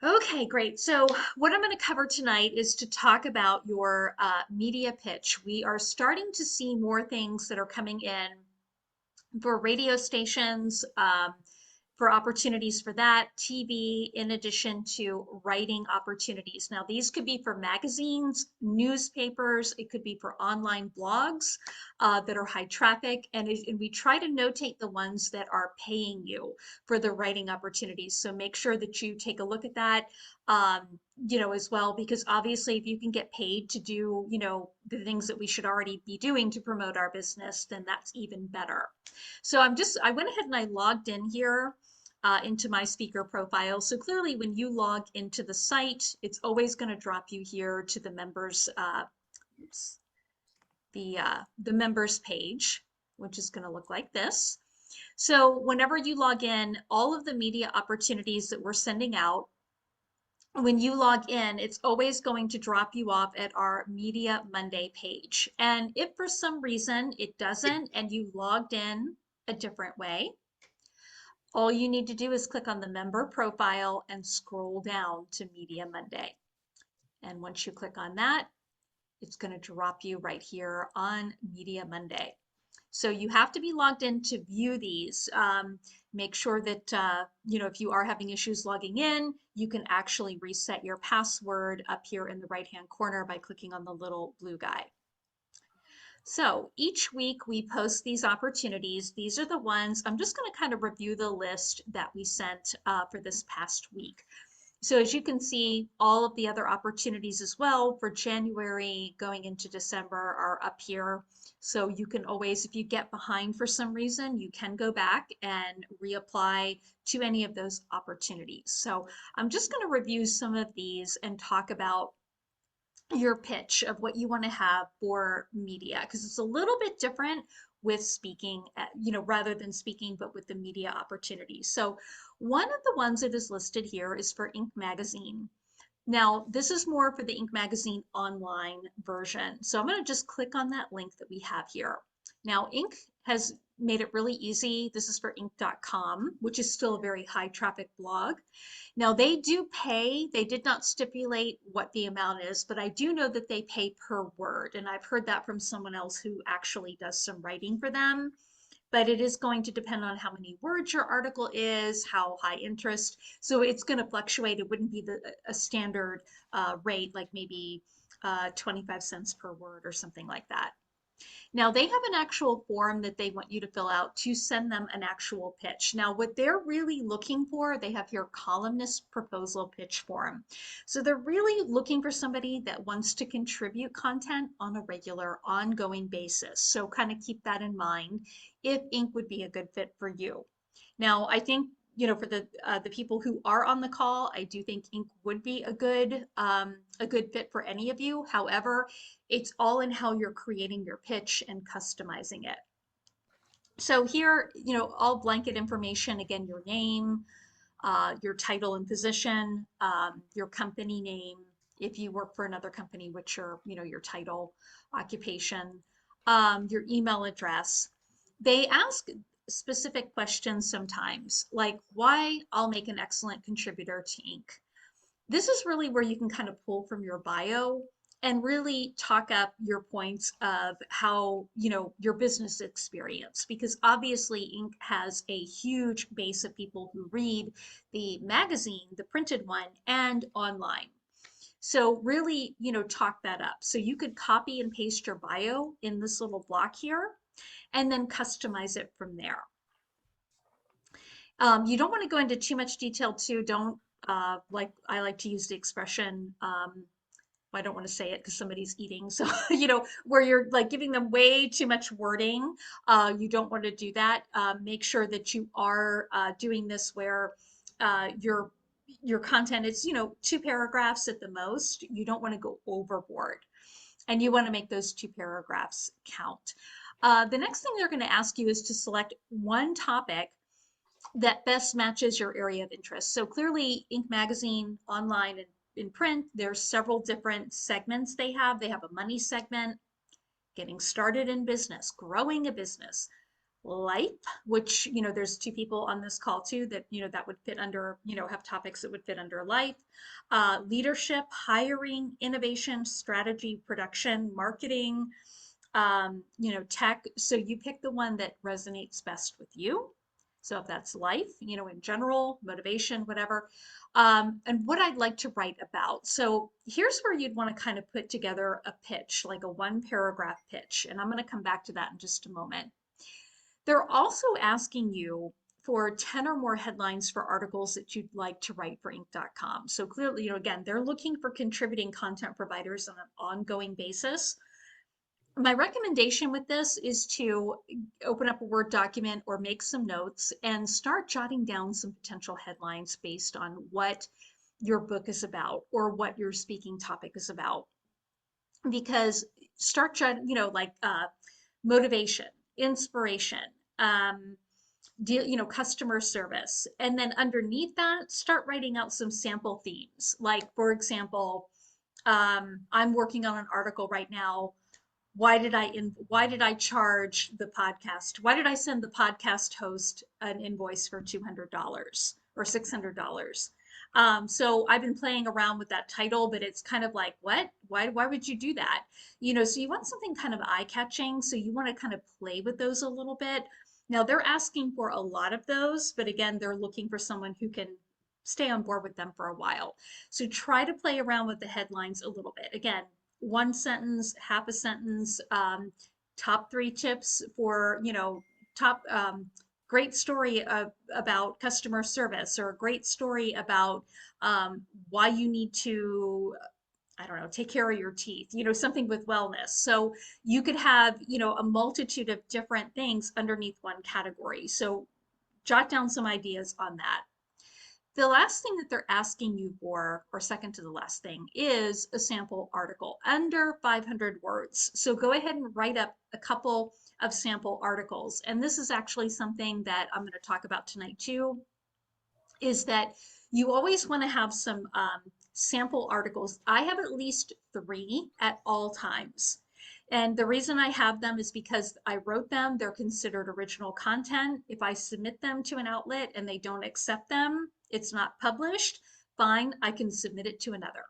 Okay, great. So, what I'm going to cover tonight is to talk about your media pitch. We are starting to see more things that are coming in for radio stations, for opportunities for that, TV, in addition to writing opportunities. Now, these could be for magazines, newspapers, it could be for online blogs that are high traffic, and we try to notate the ones that are paying you for the writing opportunities. So make sure that you take a look at that. As well, because obviously, if you can get paid to do, the things that we should already be doing to promote our business, then that's even better. So I went ahead and I logged in here into my speaker profile. So clearly when you log into the site, it's always going to drop you here to the members, oops, the members page, which is going to look like this. So whenever you log in, all of the media opportunities that we're sending out, when you log in, it's always going to drop you off at our Media Monday page. And if for some reason it doesn't and you logged in a different way, all you need to do is click on the member profile and scroll down to Media Monday. And once you click on that, it's going to drop you right here on Media Monday. So you have to be logged in to view these. Make sure that, if you are having issues logging in, you can actually reset your password up here in the right-hand corner by clicking on the little blue guy. So each week we post these opportunities. These are the ones, I'm just going to kind of review the list that we sent for this past week. So as you can see, all of the other opportunities as well for January going into December are up here. So you can always, if you get behind for some reason, you can go back and reapply to any of those opportunities. So I'm just going to review some of these and talk about your pitch of what you want to have for media because it's a little bit different with speaking, rather than speaking, but with the media opportunities. So one of the ones that is listed here is for Inc. Magazine. Now, this is more for the Inc. Magazine online version. So I'm going to just click on that link that we have here. Now, Inc. has made it really easy. This is for Inc.com, which is still a very high traffic blog. Now, they do pay. They did not stipulate what the amount is, but I do know that they pay per word. And I've heard that from someone else who actually does some writing for them. But it is going to depend on how many words your article is, how high interest. So it's going to fluctuate. It wouldn't be a standard rate, like maybe 25 cents per word or something like that. Now they have an actual form that they want you to fill out to send them an actual pitch. Now what they're really looking for, they have your columnist proposal pitch form. So they're really looking for somebody that wants to contribute content on a regular, ongoing basis. So kind of keep that in mind if Inc. would be a good fit for you. Now I think for the people who are on the call, I do think Inc. would be a good fit for any of you. However, it's all in how you're creating your pitch and customizing it. So here, all blanket information, again, your name, your title and position, your company name, if you work for another company, which your title, occupation, your email address. They ask specific questions sometimes, like why I'll make an excellent contributor to Inc. This is really where you can kind of pull from your bio and really talk up your points of how, your business experience, because obviously Inc. has a huge base of people who read the magazine, the printed one, and online. So really, talk that up. So you could copy and paste your bio in this little block here and then customize it from there. You don't want to go into too much detail too. Don't like I like to use the expression. I don't want to say it because somebody's eating. So where you're like giving them way too much wording. You don't want to do that. Make sure that you are doing this where your content is 2 paragraphs at the most. You don't want to go overboard, and you want to make those 2 paragraphs count. The next thing they're going to ask you is to select one topic that best matches your area of interest. So clearly, Inc. Magazine, online and in print, there's several different segments they have. They have a money segment, getting started in business, growing a business, life, which, there's two people on this call too that, that would fit under, have topics that would fit under life, leadership, hiring, innovation, strategy, production, marketing, tech. So you pick the one that resonates best with you. So if that's life, in general, motivation, whatever. And what I'd like to write about. So here's where you'd want to kind of put together a pitch, like a one paragraph pitch. And I'm going to come back to that in just a moment. They're also asking you for 10 or more headlines for articles that you'd like to write for Inc.com. So clearly, again, they're looking for contributing content providers on an ongoing basis. My recommendation with this is to open up a Word document or make some notes and start jotting down some potential headlines based on what your book is about or what your speaking topic is about. Because start jotting, like motivation, inspiration, customer service. And then underneath that, start writing out some sample themes. Like, for example, I'm working on an article right now. Why did I charge the podcast? Why did I send the podcast host an invoice for $200 or $600? So I've been playing around with that title, but it's kind of like, what? Why would you do that? So you want something kind of eye-catching. So you want to kind of play with those a little bit. Now they're asking for a lot of those, but again, they're looking for someone who can stay on board with them for a while. So try to play around with the headlines a little bit. Again, one sentence, half a sentence, top three tips for, top great story about customer service, or a great story about why you need to, I don't know, take care of your teeth, something with wellness. So you could have, a multitude of different things underneath one category. So jot down some ideas on that. The last thing that they're asking you for, or second to the last thing, is a sample article under 500 words. So go ahead and write up a couple of sample articles. And this is actually something that I'm going to talk about tonight too, is that you always want to have some sample articles. I have at least 3 at all times. And the reason I have them is because I wrote them, they're considered original content. If I submit them to an outlet and they don't accept them, it's not published, fine, I can submit it to another.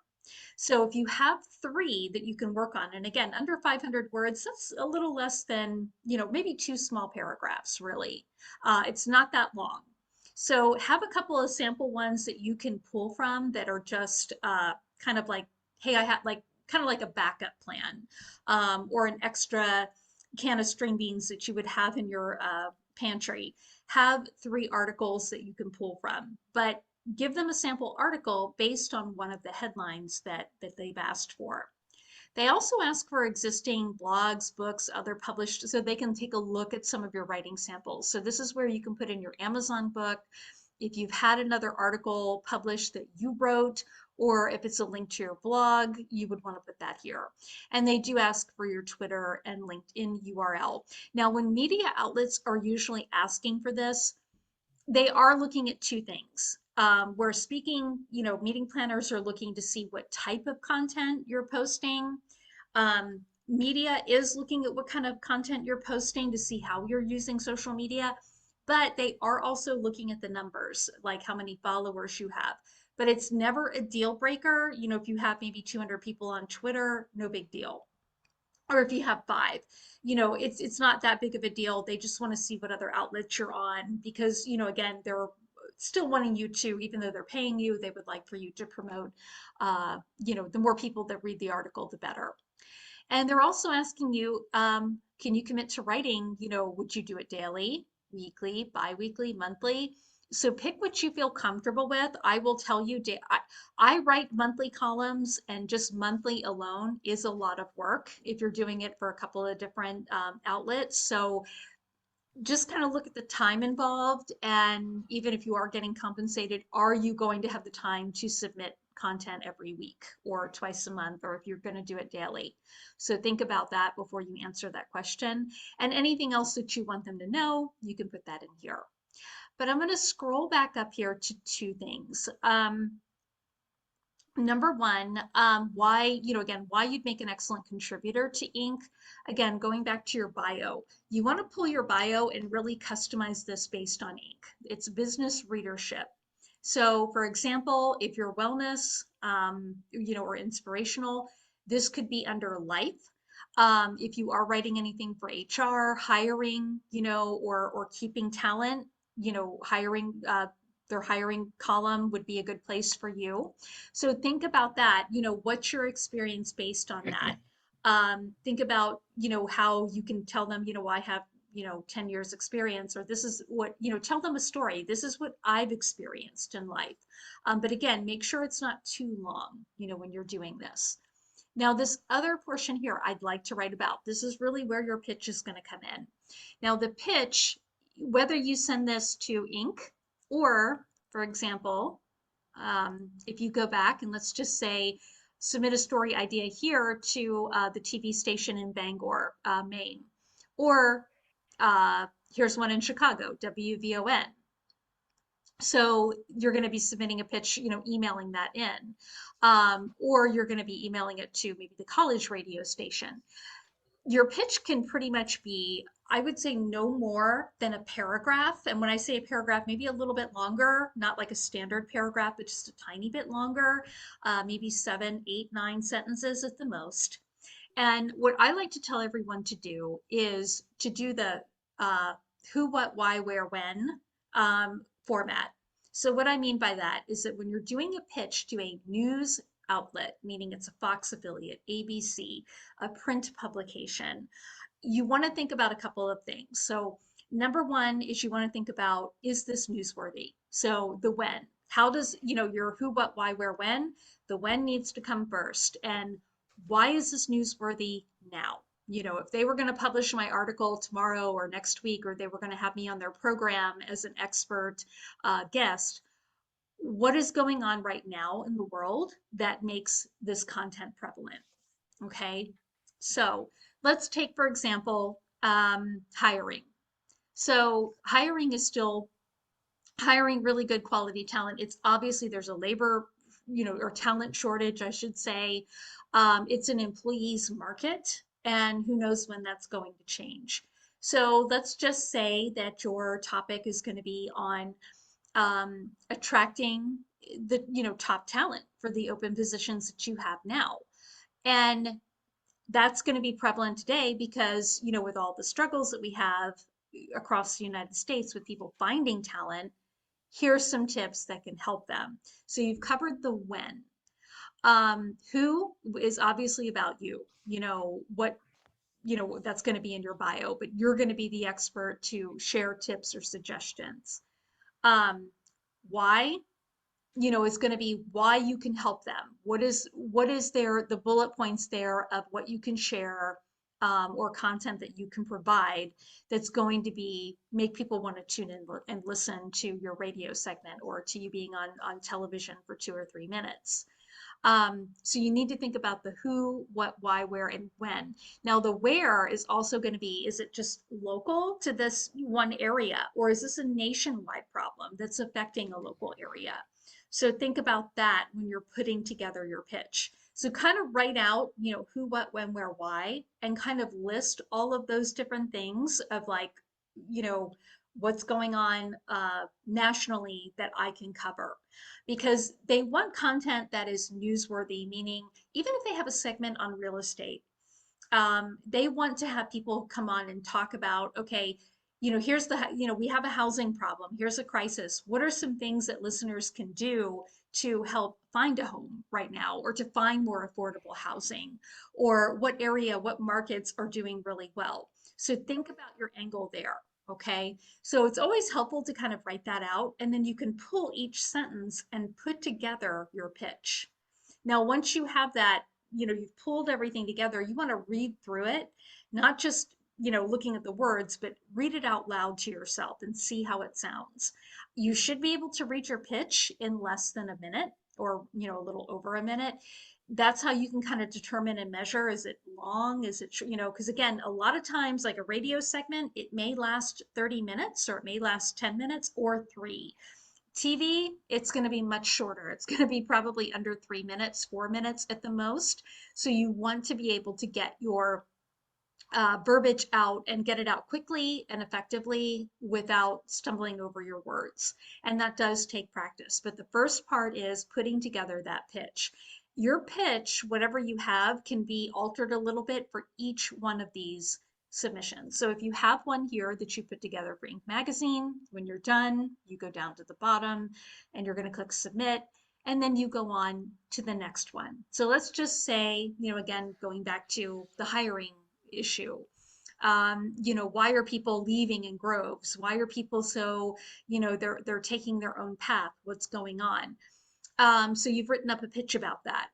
So if you have 3 that you can work on, and again, under 500 words, that's a little less than, maybe 2 small paragraphs, really. It's not that long. So have a couple of sample ones that you can pull from that are just kind of like, hey, I had like kind of like a backup plan, or an extra can of string beans that you would have in your pantry. Have 3 articles that you can pull from, but give them a sample article based on one of the headlines that they've asked for. They also ask for existing blogs, books, other published, so they can take a look at some of your writing samples. So this is where you can put in your Amazon book. If you've had another article published that you wrote, or if it's a link to your blog, you would want to put that here. And they do ask for your Twitter and LinkedIn URL. Now, when media outlets are usually asking for this, they are looking at 2 things. Where speaking, meeting planners are looking to see what type of content you're posting. Media is looking at what kind of content you're posting to see how you're using social media, but they are also looking at the numbers, like how many followers you have. But it's never a deal breaker. If you have maybe 200 people on Twitter, no big deal. Or if you have 5, it's not that big of a deal. They just want to see what other outlets you're on, because, again, they're still wanting you to, even though they're paying you, they would like for you to promote, the more people that read the article, the better. And they're also asking you, can you commit to writing? Would you do it daily, weekly, bi-weekly, monthly? So pick what you feel comfortable with. I will tell you, I write monthly columns, and just monthly alone is a lot of work if you're doing it for a couple of different outlets. So just kind of look at the time involved, and even if you are getting compensated, are you going to have the time to submit content every week or twice a month, or if you're going to do it daily? So think about that before you answer that question. And anything else that you want them to know, you can put that in here. But I'm going to scroll back up here to 2 things. Number one, why, again, why you'd make an excellent contributor to Inc. Again, going back to your bio, you want to pull your bio and really customize this based on Inc. It's business readership. So, for example, if you're wellness, or inspirational, this could be under life. If you are writing anything for HR, hiring, or keeping talent, hiring, their hiring column would be a good place for you. So think about that, what's your experience based on that? Think about, how you can tell them, I have, 10 years experience, or this is what, tell them a story. This is what I've experienced in life. But again, make sure it's not too long, when you're doing this. Now, this other portion here I'd like to write about. This is really where your pitch is going to come in. Now, the pitch, whether you send this to Inc. or, for example, if you go back and let's just say submit a story idea here to the TV station in Bangor, Maine, or here's one in Chicago, WVON. So you're going to be submitting a pitch, emailing that in, or you're going to be emailing it to maybe the college radio station. Your pitch can pretty much be, I would say, no more than a paragraph. And when I say a paragraph, maybe a little bit longer, not like a standard paragraph, but just a tiny bit longer, maybe 7, 8, 9 sentences at the most. And what I like to tell everyone to do is to do the uh, who, what, why, where, when format. So, what I mean by that is that when you're doing a pitch to a news outlet, meaning it's a Fox affiliate, ABC, a print publication, you want to think about a couple of things. So, number one is you want to think about, is this newsworthy? So, the when. How does, your who, what, why, where, when? The when needs to come first. And why is this newsworthy now? If they were going to publish my article tomorrow or next week, or they were going to have me on their program as an expert guest, what is going on right now in the world that makes this content prevalent? Okay. So let's take, for example, hiring. So hiring is still hiring really good quality talent. It's obviously there's a labor, or talent shortage, I should say. It's an employees market, and who knows when that's going to change. So let's just say that your topic is going to be on attracting the top talent for the open positions that you have now. And that's going to be prevalent today because, with all the struggles that we have across the United States with people finding talent, here's some tips that can help them. So you've covered the when. Who is obviously about you, what, that's going to be in your bio, but you're going to be the expert to share tips or suggestions. Um, why, is going to be why you can help them. What is there, the bullet points there of what you can share, or content that you can provide that's going to be make people want to tune in and listen to your radio segment or to you being on television for 2 or 3 minutes. So you need to think about the who, what, why, where, and when. Now, the where is also going to be, is it just local to this one area, or is this a nationwide problem that's affecting a local area? So think about that when you're putting together your pitch. So kind of write out, who, what, when, where, why, and kind of list all of those different things of like, you know, what's going on nationally that I can cover, because they want content that is newsworthy, meaning even if they have a segment on real estate, they want to have people come on and talk about, okay, here's we have a housing problem, here's a crisis. What are some things that listeners can do to help find a home right now, or to find more affordable housing, or what markets are doing really well? So think about your angle there. Okay. So it's always helpful to kind of write that out, and then you can pull each sentence and put together your pitch. Now, once you have that, you've pulled everything together, you want to read through it, not just, looking at the words, but read it out loud to yourself and see how it sounds. You should be able to read your pitch in less than a minute, or, a little over a minute. That's how you can kind of determine and measure, is it long, is it, because again, a lot of times, like a radio segment, it may last 30 minutes, or it may last 10 minutes or 3. TV, it's going to be much shorter. It's going to be probably under 3 minutes, 4 minutes at the most. So you want to be able to get your verbiage out and get it out quickly and effectively without stumbling over your words. And that does take practice. But the first part is putting together that pitch. Your pitch, whatever you have, can be altered a little bit for each one of these submissions. So if you have one here that you put together for Inc. Magazine, when you're done, you go down to the bottom and you're going to click submit, and then you go on to the next one. So let's just say, again, going back to the hiring issue. Why are people leaving in groves? Why are people so, they're taking their own path? What's going on? So you've written up a pitch about that.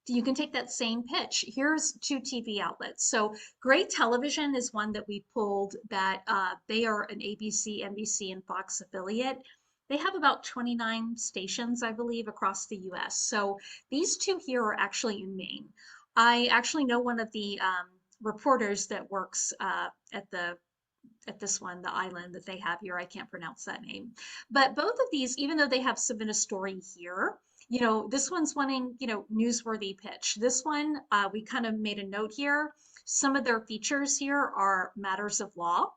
You can take that same pitch. Here's two TV outlets. So Gray Television is one that we pulled that they are an ABC, NBC, and Fox affiliate. They have about 29 stations, I believe, across the US. So these two here are actually in Maine. I actually know one of the reporters that works at this one, the island that they have here. I can't pronounce that name. But both of these, even though they have submit a story here, this one's wanting, newsworthy pitch. This one, we kind of made a note here. Some of their features here are matters of law.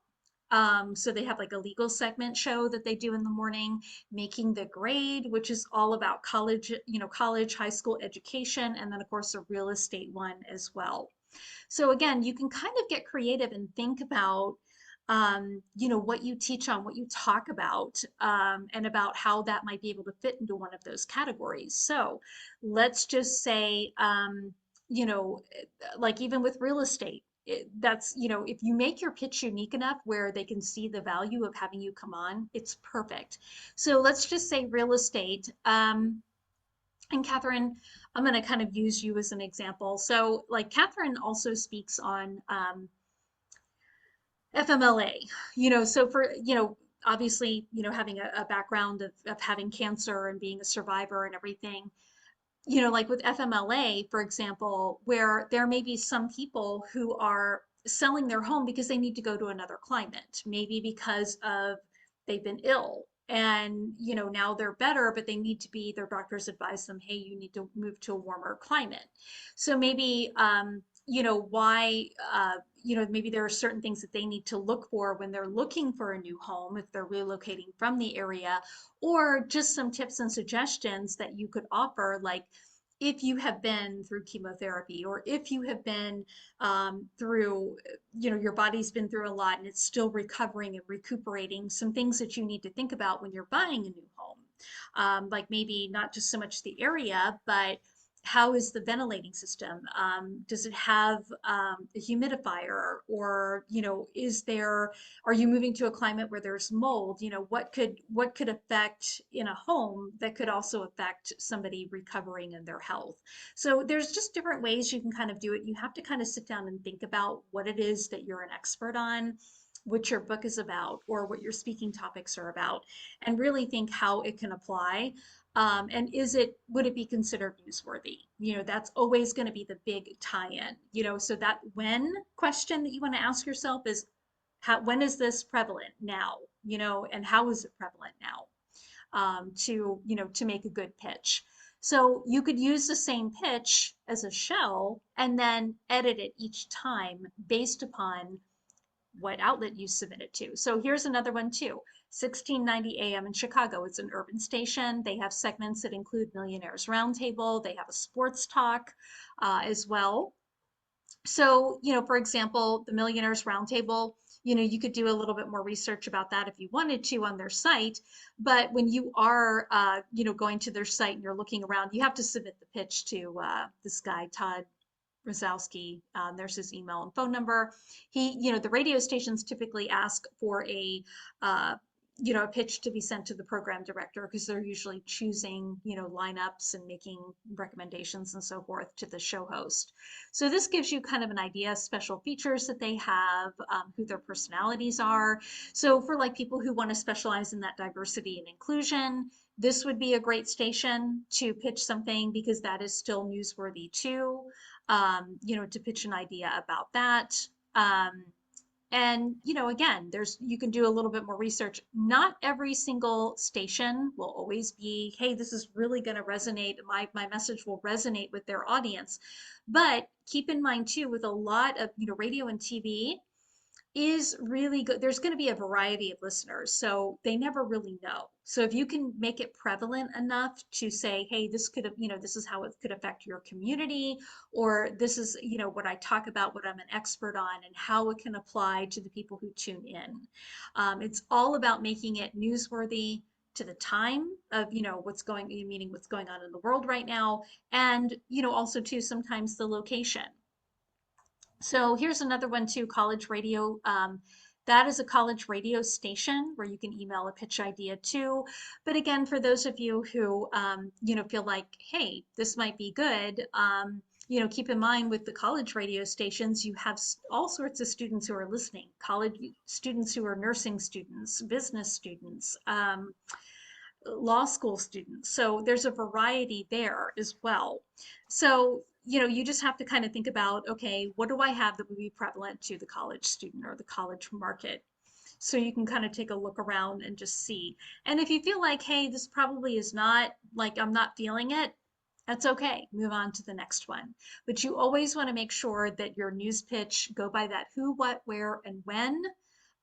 So they have like a legal segment show that they do in the morning, Making the Grade, which is all about college, college, high school education, and then of course a real estate one as well. So again, you can kind of get creative and think about, what you teach on, what you talk about, and about how that might be able to fit into one of those categories. So let's just say, like even with real estate, that's, if you make your pitch unique enough where they can see the value of having you come on, it's perfect. So let's just say real estate. And Catherine, I'm going to kind of use you as an example. So, like, Catherine also speaks on FMLA, so for, obviously, having a background of having cancer and being a survivor and everything, like with FMLA, for example, where there may be some people who are selling their home because they need to go to another climate, maybe because of they've been ill and now they're better, but they need to be, their doctors advise them, hey, you need to move to a warmer climate. So maybe why maybe there are certain things that they need to look for when they're looking for a new home if they're relocating from the area, or just some tips and suggestions that you could offer, like if you have been through chemotherapy, or if you have been through, your body's been through a lot and it's still recovering and recuperating, some things that you need to think about when you're buying a new home. Like maybe not just so much the area, but how is the ventilating system? Does it have a humidifier, or are you moving to a climate where there's mold? What could affect in a home that could also affect somebody recovering in their health? So there's just different ways you can kind of do it. You have to kind of sit down and think about what it is that you're an expert on, what your book is about, or what your speaking topics are about, and really think how it can apply. And would it be considered newsworthy? That's always going to be the big tie-in, so that when question that you want to ask yourself is, when is this prevalent now? And how is it prevalent now? To make a good pitch. So you could use the same pitch as a shell and then edit it each time based upon what outlet you submit it to. So here's another one too. 1690 AM in Chicago. It's an urban station. They have segments that include Millionaires Roundtable. They have a sports talk as well. So, for example, the Millionaires Roundtable, you could do a little bit more research about that if you wanted to on their site. But when you are, going to their site and you're looking around, you have to submit the pitch to this guy, Todd Rosowski. There's his email and phone number. The radio stations typically ask for a pitch to be sent to the program director because they're usually choosing, lineups and making recommendations and so forth to the show host. So this gives you kind of an idea of special features that they have, who their personalities are. So for like people who want to specialize in that diversity and inclusion, this would be a great station to pitch something because that is still newsworthy too. To pitch an idea about that. Um, And, again, you can do a little bit more research. Not every single station will always be, hey, this is really going to resonate. My message will resonate with their audience. But keep in mind too, with a lot of, radio and TV, is really good. There's going to be a variety of listeners, so they never really know. So if you can make it prevalent enough to say, hey, this could have, this is how it could affect your community, or this is, what I talk about, what I'm an expert on, and how it can apply to the people who tune in. It's all about making it newsworthy to the time of, meaning what's going on in the world right now, and, also too, sometimes the location. So here's another one too, college radio. That is a college radio station where you can email a pitch idea to. But again, for those of you who, feel like, hey, this might be good, keep in mind with the college radio stations, you have all sorts of students who are listening, college students who are nursing students, business students, law school students. So there's a variety there as well. So, you just have to kind of think about, okay, what do I have that would be prevalent to the college student or the college market? So you can kind of take a look around and just see. And if you feel like, hey, this probably is not like I'm not feeling it, that's okay. Move on to the next one. But you always want to make sure that your news pitch go by that who, what, where, and when.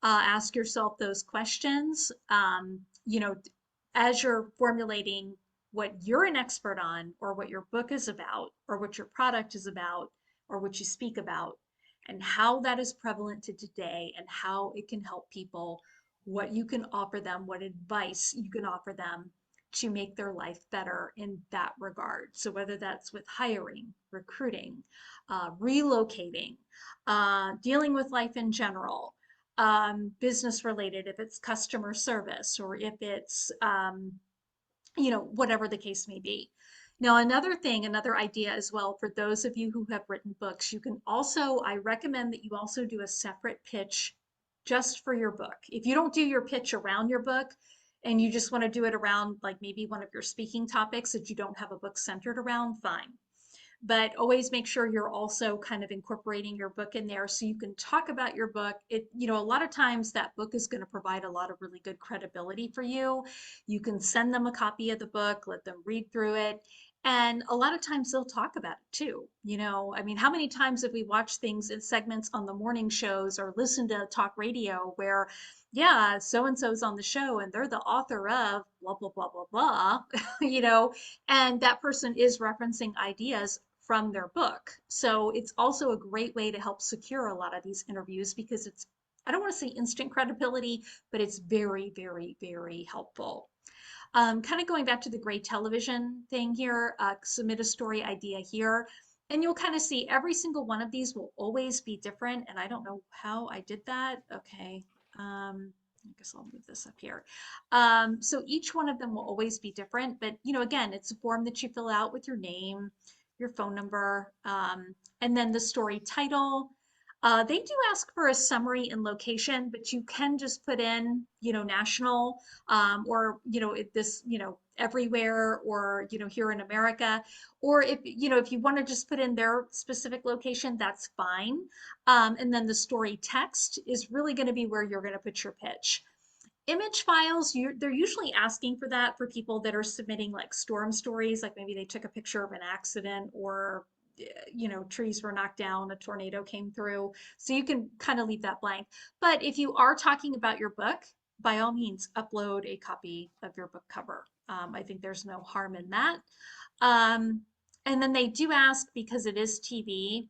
Ask yourself those questions. As you're formulating what you're an expert on, or what your book is about, or what your product is about, or what you speak about, and how that is prevalent to today, and how it can help people, what you can offer them, what advice you can offer them to make their life better in that regard. So, whether that's with hiring, recruiting, relocating, dealing with life in general, business related, if it's customer service, or if it's, whatever the case may be. Now, another idea as well, for those of you who have written books, I recommend that you also do a separate pitch just for your book. If you don't do your pitch around your book and you just want to do it around like maybe one of your speaking topics that you don't have a book centered around, fine. But always make sure you're also kind of incorporating your book in there so you can talk about your book. A lot of times that book is going to provide a lot of really good credibility for you. You can send them a copy of the book, let them read through it. And a lot of times they'll talk about it too. I mean, how many times have we watched things in segments on the morning shows or listened to talk radio where, yeah, so and so's on the show and they're the author of blah, blah, blah, blah, blah, and that person is referencing ideas from their book. So it's also a great way to help secure a lot of these interviews because I don't want to say instant credibility, but it's very, very, very helpful. Kind of going back to the gray television thing here, submit a story idea here. And you'll kind of see every single one of these will always be different. And I don't know how I did that. Okay. I guess I'll move this up here. So each one of them will always be different. But, again, it's a form that you fill out with your name, your phone number, and then the story title. They do ask for a summary and location, but you can just put in, national, or, everywhere, or, here in America. Or if you want to just put in their specific location, that's fine. And then the story text is really going to be where you're going to put your pitch. Image files, they're usually asking for that for people that are submitting like storm stories, like maybe they took a picture of an accident, or trees were knocked down, a tornado came through. So you can kind of leave that blank. But if you are talking about your book, by all means, upload a copy of your book cover. I think there's no harm in that. Um, and then they do ask, because it is TV,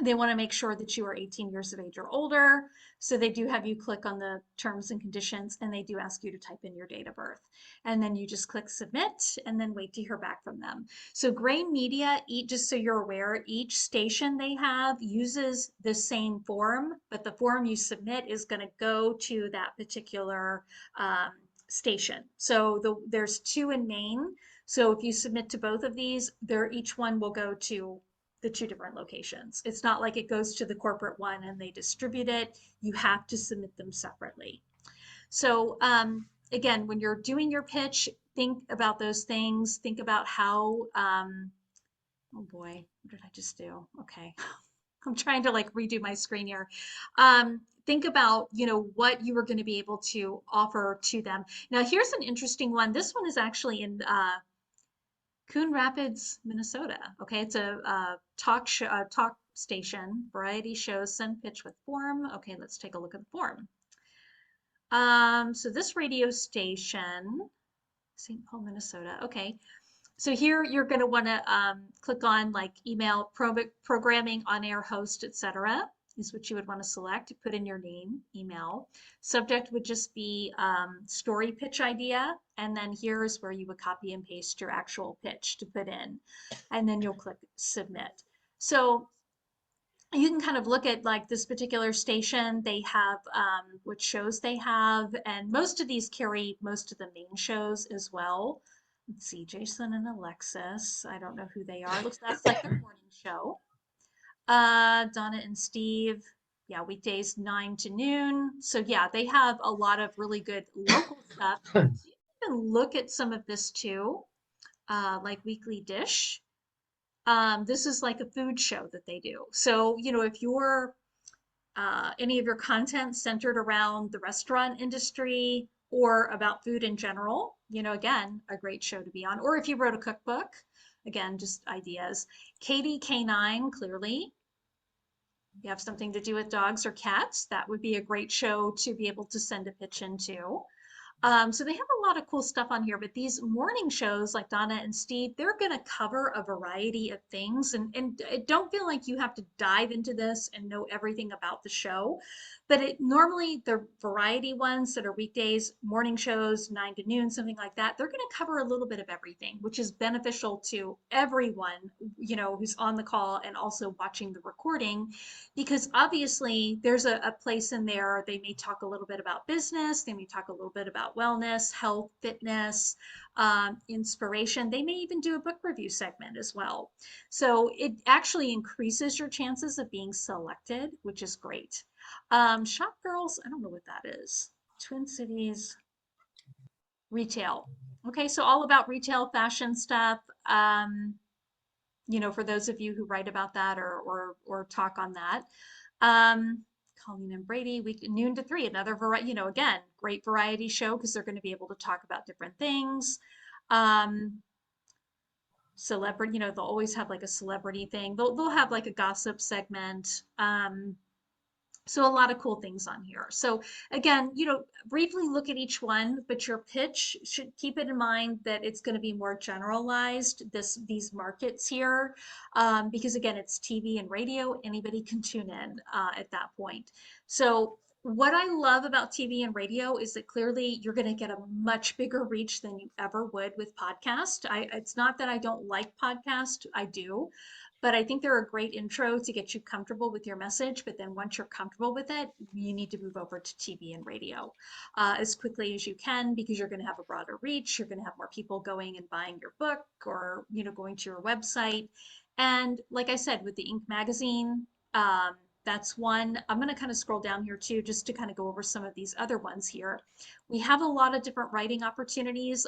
they want to make sure that you are 18 years of age or older. So they do have you click on the terms and conditions, and they do ask you to type in your date of birth. And then you just click submit and then wait to hear back from them. So Gray Media, just so you're aware, each station they have uses the same form, but the form you submit is going to go to that particular station. So there's two in Maine. So if you submit to both of these, each one will go to the two different locations. It's not like it goes to the corporate one and they distribute it. You have to submit them separately. So again, when you're doing your pitch, think about those things. Think about how, oh boy, what did I just do? Okay. I'm trying to like redo my screen here. Think about, what you were going to be able to offer to them. Now, here's an interesting one. This one is actually in Coon Rapids, Minnesota. Okay, it's a, talk station, variety shows, send pitch with form. Okay, let's take a look at the form. So this radio station, St. Paul, Minnesota. Okay, so here you're going to want to click on like email programming, on-air host, etc. is what you would want to select. Put in your name, email. Subject would just be story pitch idea. And then here is where you would copy and paste your actual pitch to put in. And then you'll click submit. So you can kind of look at like this particular station. They have what shows they have, and most of these carry most of the main shows as well. Let's see, Jason and Alexis. I don't know who they are. Looks that's like their morning show. Donna and Steve. Yeah, weekdays 9 to noon. So yeah, they have a lot of really good local stuff. So you can look at some of this too, like Weekly Dish. This is like a food show that they do. So, if you're any of your content centered around the restaurant industry or about food in general, again, a great show to be on. Or if you wrote a cookbook, again, just ideas. Katie K9, clearly, you have something to do with dogs or cats, that would be a great show to be able to send a pitch into. So they have a lot of cool stuff on here, but these morning shows like Donna and Steve, they're going to cover a variety of things. And don't feel like you have to dive into this and know everything about the show. But it normally the variety ones that are weekdays, morning shows, 9 to noon, something like that, they're going to cover a little bit of everything, which is beneficial to everyone, who's on the call and also watching the recording, because obviously there's a place in there. They may talk a little bit about business, they may talk a little bit about wellness, health, fitness, inspiration. They may even do a book review segment as well. So it actually increases your chances of being selected, which is great. Shop Girls, I don't know what that is. Twin Cities retail. Okay, so all about retail fashion stuff. For those of you who write about that or talk on that. Colleen and Brady, week noon to 3, another variety, again, great variety show because they're going to be able to talk about different things. Celebrity, they'll always have like a celebrity thing. They'll have like a gossip segment. So a lot of cool things on here. So again, briefly look at each one, but your pitch should keep it in mind that it's going to be more generalized, these markets here, because again, it's TV and radio. Anybody can tune in at that point. So what I love about TV and radio is that clearly you're going to get a much bigger reach than you ever would with podcast. It's not that I don't like podcast, I do, but I think they're a great intro to get you comfortable with your message. But then once you're comfortable with it, you need to move over to TV and radio as quickly as you can, because you're going to have a broader reach. You're going to have more people going and buying your book, or going to your website. And like I said, with the Inc. magazine, that's one. I'm going to kind of scroll down here too, just to kind of go over some of these other ones here. We have a lot of different writing opportunities.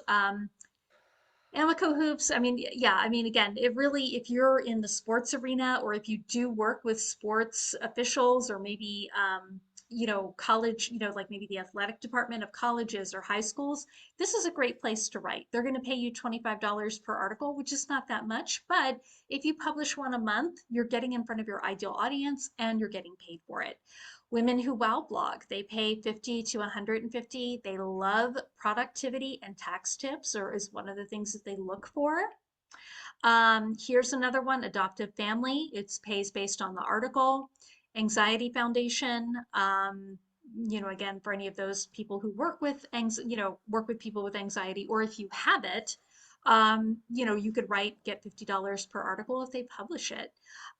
Amico Hoops, I mean, yeah, I mean, again, it really, if you're in the sports arena, or if you do work with sports officials, or maybe, college, like maybe the athletic department of colleges or high schools, this is a great place to write. They're going to pay you $25 per article, which is not that much, but if you publish one a month, you're getting in front of your ideal audience and you're getting paid for it. Women Who Wow blog, they pay 50 to 150. They love productivity and tax tips, or is one of the things that they look for. Here's another one, Adoptive Family. It pays based on the article. Anxiety Foundation. Again, for any of those people who work with work with people with anxiety, or if you have it, you could get $50 per article if they publish it.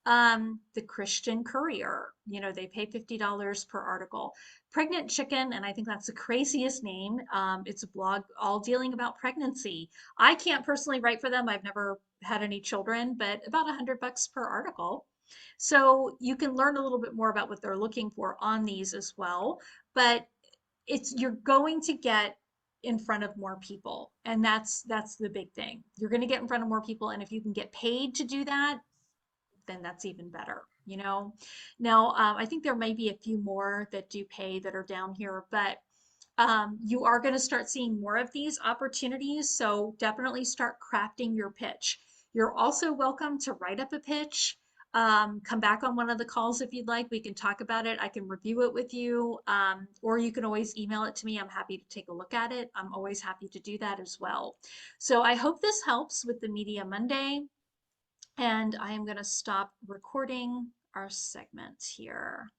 The Christian Courier, they pay $50 per article. Pregnant Chicken, and I think that's the craziest name. It's a blog all dealing about pregnancy. I can't personally write for them. I've never had any children, but about $100 per article. So you can learn a little bit more about what they're looking for on these as well. But you're going to get in front of more people, and that's the big thing. You're going to get in front of more people, and if you can get paid to do that, then that's even better. you know. Now, I think there may be a few more that do pay that are down here, but you are going to start seeing more of these opportunities. So definitely start crafting your pitch. You're also welcome to write up a pitch. Come back on one of the calls if you'd like. We can talk about it. I can review it with you, or you can always email it to me. I'm happy to take a look at it. I'm always happy to do that as well. So I hope this helps with the Media Monday, and I am going to stop recording our segment here.